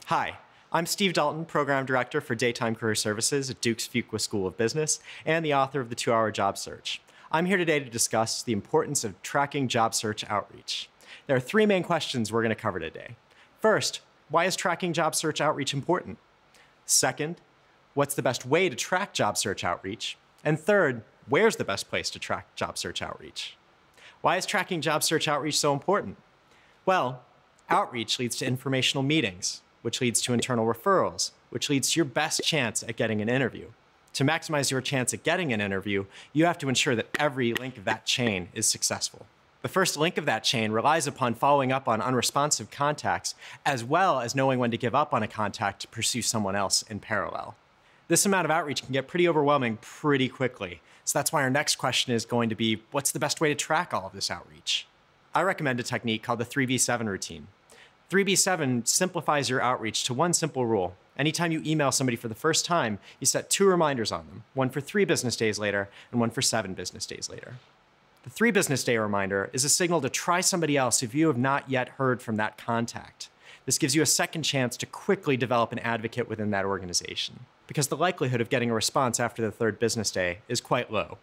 Hi, I'm Steve Dalton, Program Director for Daytime Career Services at Duke's Fuqua School of Business and the author of the 2-Hour Job Search. I'm here today to discuss the importance of tracking job search outreach. There are three main questions we're going to cover today. First, why is tracking job search outreach important? Second, what's the best way to track job search outreach? And third, where's the best place to track job search outreach? Why is tracking job search outreach so important? Well, outreach leads to informational meetings, which leads to internal referrals, which leads to your best chance at getting an interview. To maximize your chance at getting an interview, you have to ensure that every link of that chain is successful. The first link of that chain relies upon following up on unresponsive contacts, as well as knowing when to give up on a contact to pursue someone else in parallel. This amount of outreach can get pretty overwhelming pretty quickly, so that's why our next question is going to be, what's the best way to track all of this outreach? I recommend a technique called the 3B7 routine. 3B7 simplifies your outreach to one simple rule. Anytime you email somebody for the first time, you set 2 reminders on them, one for 3 business days later and one for 7 business days later. The 3 business day reminder is a signal to try somebody else if you have not yet heard from that contact. This gives you a second chance to quickly develop an advocate within that organization, because the likelihood of getting a response after the 3rd business day is quite low.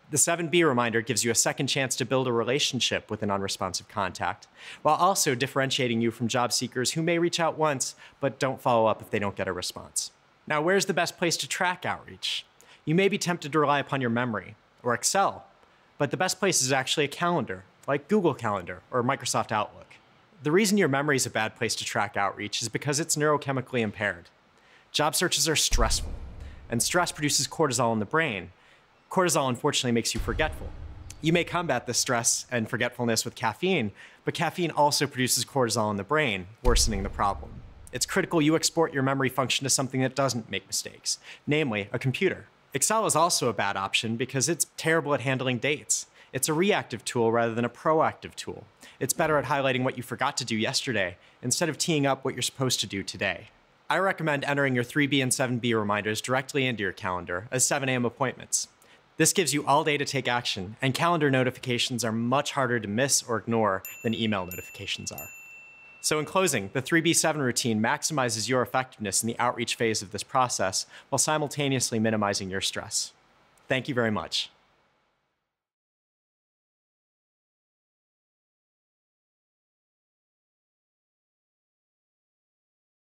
The 7B reminder gives you a second chance to build a relationship with an unresponsive contact, while also differentiating you from job seekers who may reach out once, but don't follow up if they don't get a response. Now, where's the best place to track outreach? You may be tempted to rely upon your memory, or Excel, but the best place is actually a calendar, like Google Calendar or Microsoft Outlook. The reason your memory is a bad place to track outreach is because it's neurochemically impaired. Job searches are stressful, and stress produces cortisol in the brain. Cortisol, unfortunately, makes you forgetful. You may combat this stress and forgetfulness with caffeine, but caffeine also produces cortisol in the brain, worsening the problem. It's critical you export your memory function to something that doesn't make mistakes, namely a computer. Excel is also a bad option because it's terrible at handling dates. It's a reactive tool rather than a proactive tool. It's better at highlighting what you forgot to do yesterday instead of teeing up what you're supposed to do today. I recommend entering your 3B and 7B reminders directly into your calendar as 7 a.m. appointments. This gives you all day to take action, and calendar notifications are much harder to miss or ignore than email notifications are. So in closing, the 3B7 routine maximizes your effectiveness in the outreach phase of this process while simultaneously minimizing your stress. Thank you very much.